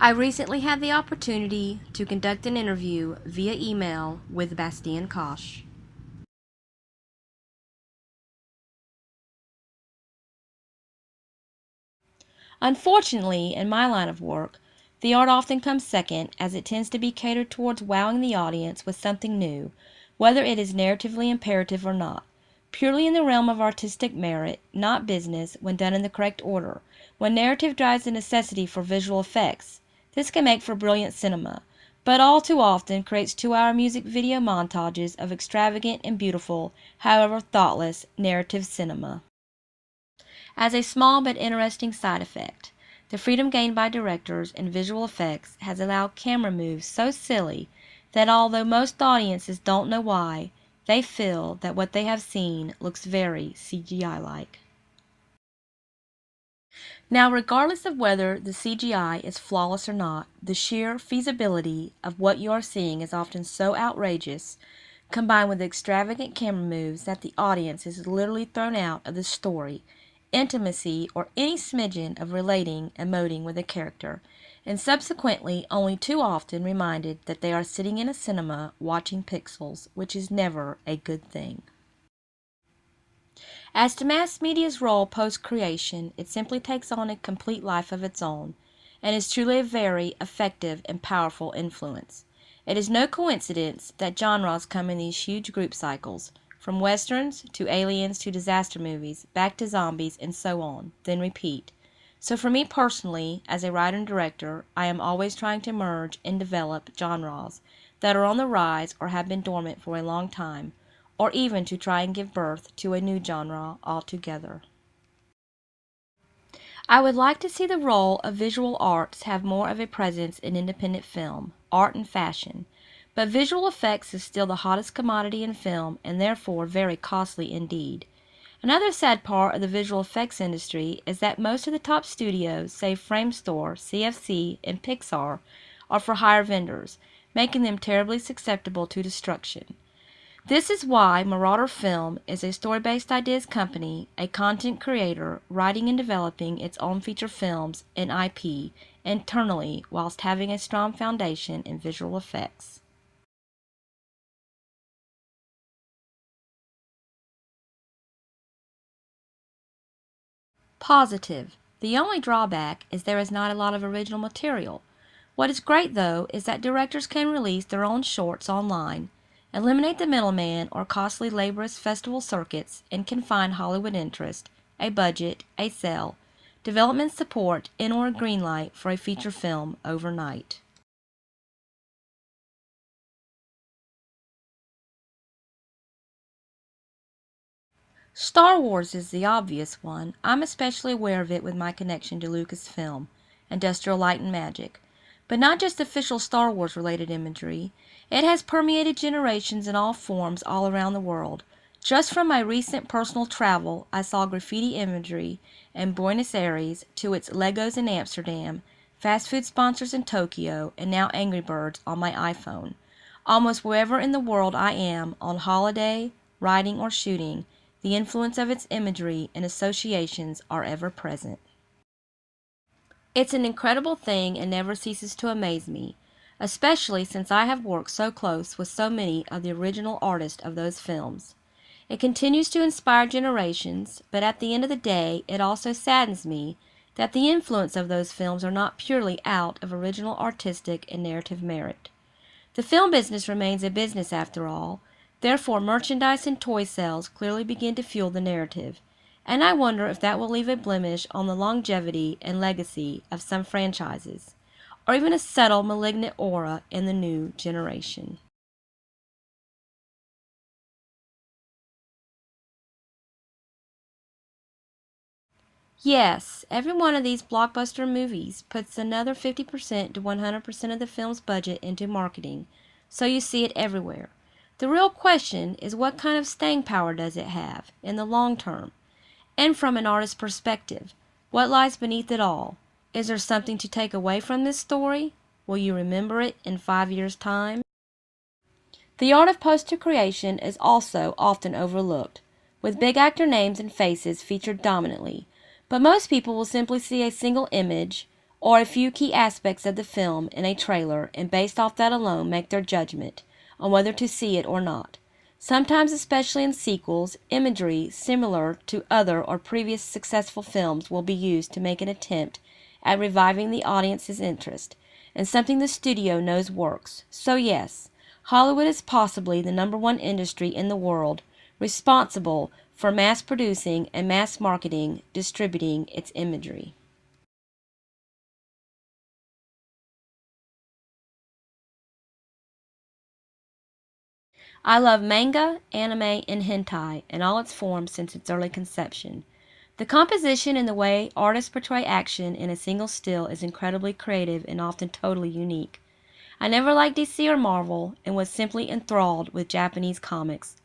I recently had the opportunity to conduct an interview via email with Bastien Koch. Unfortunately, in my line of work, the art often comes second, as it tends to be catered towards wowing the audience with something new, whether it is narratively imperative or not. Purely in the realm of artistic merit, not business, when done in the correct order, when narrative drives the necessity for visual effects. This can make for brilliant cinema, but all too often creates 2-hour music video montages of extravagant and beautiful, however thoughtless, narrative cinema. As a small but interesting side effect, the freedom gained by directors in visual effects has allowed camera moves so silly that although most audiences don't know why, they feel that what they have seen looks very CGI-like. Now, regardless of whether the CGI is flawless or not, the sheer feasibility of what you are seeing is often so outrageous, combined with extravagant camera moves, that the audience is literally thrown out of the story, intimacy, or any smidgen of relating, emoting with a character, and subsequently only too often reminded that they are sitting in a cinema watching pixels, which is never a good thing. As to mass media's role post-creation, it simply takes on a complete life of its own, and is truly a very effective and powerful influence. It is no coincidence that genres come in these huge group cycles, from westerns to aliens to disaster movies, back to zombies, and so on, then repeat. So for me personally, as a writer and director, I am always trying to merge and develop genres that are on the rise or have been dormant for a long time, or even to try and give birth to a new genre altogether. I would like to see the role of visual arts have more of a presence in independent film, art and fashion, but visual effects is still the hottest commodity in film and therefore very costly indeed. Another sad part of the visual effects industry is that most of the top studios, save Framestore, CFC, and Pixar, are for hire vendors, making them terribly susceptible to destruction. This is why Marauder Film is a story-based ideas company, a content creator, writing and developing its own feature films and IP internally whilst having a strong foundation in visual effects. Positive. The only drawback is there is not a lot of original material. What is great, though, is that directors can release their own shorts online, eliminate the middleman or costly laborious festival circuits, and can find Hollywood interest, a budget, a sale, development support, and or a green light for a feature film overnight. Star Wars is the obvious one. I'm especially aware of it with my connection to Lucasfilm, Industrial Light and Magic. But not just official Star Wars related imagery. It has permeated generations in all forms all around the world. Just from my recent personal travel, I saw graffiti imagery in Buenos Aires to its Legos in Amsterdam, fast food sponsors in Tokyo, and now Angry Birds on my iPhone. Almost wherever in the world I am, on holiday, riding, or shooting, the influence of its imagery and associations are ever present. It's an incredible thing and never ceases to amaze me, especially since I have worked so close with so many of the original artists of those films. It continues to inspire generations, but at the end of the day, it also saddens me that the influence of those films are not purely out of original artistic and narrative merit. The film business remains a business after all, therefore merchandise and toy sales clearly begin to fuel the narrative, and I wonder if that will leave a blemish on the longevity and legacy of some franchises, or even a subtle malignant aura in the new generation. Yes, every one of these blockbuster movies puts another 50% to 100% of the film's budget into marketing, so you see it everywhere. The real question is, what kind of staying power does it have in the long term? And from an artist's perspective, what lies beneath it all? Is there something to take away from this story? Will you remember it in 5 years' time? The art of poster creation is also often overlooked, with big actor names and faces featured dominantly, but most people will simply see a single image or a few key aspects of the film in a trailer and based off that alone make their judgment on whether to see it or not. Sometimes, especially in sequels, imagery similar to other or previous successful films will be used to make an attempt at reviving the audience's interest, and something the studio knows works. So yes, Hollywood is possibly the #1 industry in the world, responsible for mass producing and mass marketing, distributing its imagery. I love manga, anime, and hentai in all its forms since its early conception. The composition and the way artists portray action in a single still is incredibly creative and often totally unique. I never liked DC or Marvel and was simply enthralled with Japanese comics,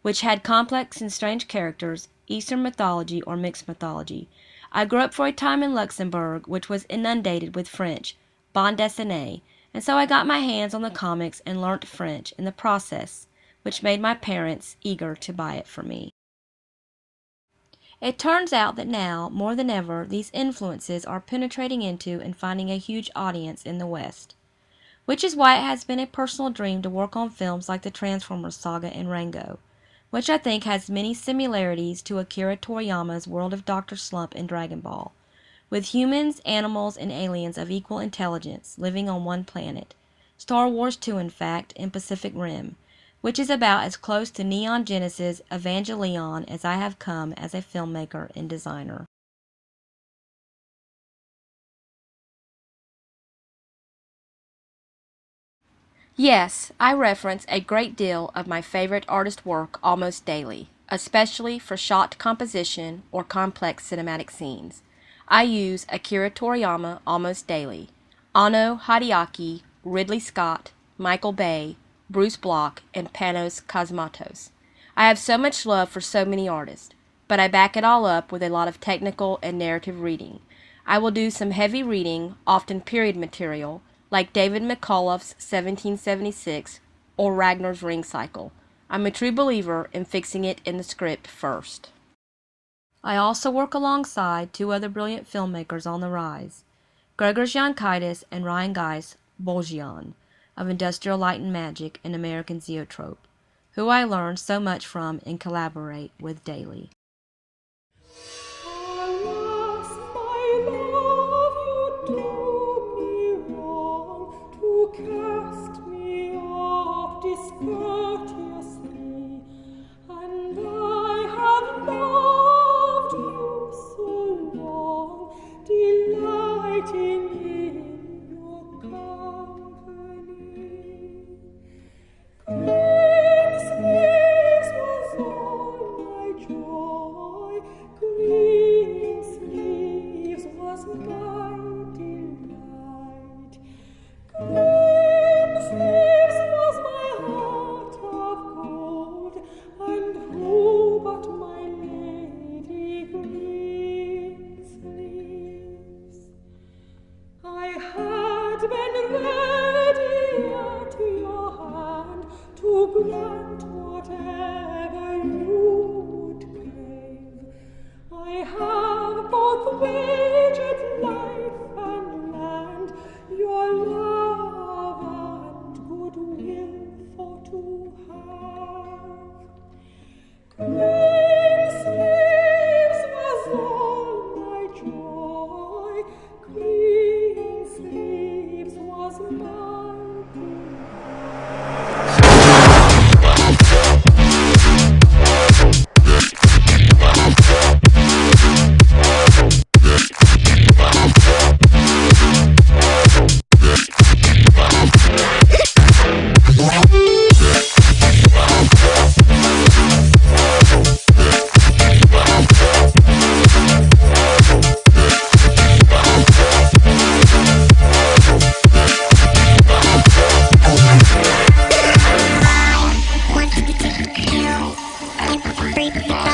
which had complex and strange characters, Eastern mythology or mixed mythology. I grew up for a time in Luxembourg, which was inundated with French, bande dessinée, and so I got my hands on the comics and learnt French in the process, which made my parents eager to buy it for me. It turns out that now, more than ever, these influences are penetrating into and finding a huge audience in the West, which is why it has been a personal dream to work on films like the Transformers saga and Rango, which I think has many similarities to Akira Toriyama's World of Dr. Slump and Dragon Ball, with humans, animals, and aliens of equal intelligence living on one planet. Star Wars 2, in fact, in Pacific Rim, which is about as close to Neon Genesis Evangelion as I have come as a filmmaker and designer. Yes, I reference a great deal of my favorite artist work almost daily, especially for shot composition or complex cinematic scenes. I use Akira Toriyama almost daily, Anno Hideaki, Ridley Scott, Michael Bay, Bruce Block, and Panos Cosmatos. I have so much love for so many artists, but I back it all up with a lot of technical and narrative reading. I will do some heavy reading, often period material, like David McCullough's 1776 or Ragnar's Ring Cycle. I'm a true believer in fixing it in the script first. I also work alongside two other brilliant filmmakers on the rise, Gregor Giankaitis and Ryan Geis Bolgian of Industrial Light and Magic and American Zoetrope, who I learn so much from and collaborate with daily. Alas, my love, you do me wrong to cast me off discourteously, and I have loved you so long, delighting in your company. Green sleeves was all my joy, green sleeves was my delight. Green sleeves was my heart of gold, and who but my lady green sleeves? I had been ready at your hand to grant whatever you would crave. I have both waged life and land, your love and goodwill for to have. Green sleeves was all my joy, green sleeves was my Bye.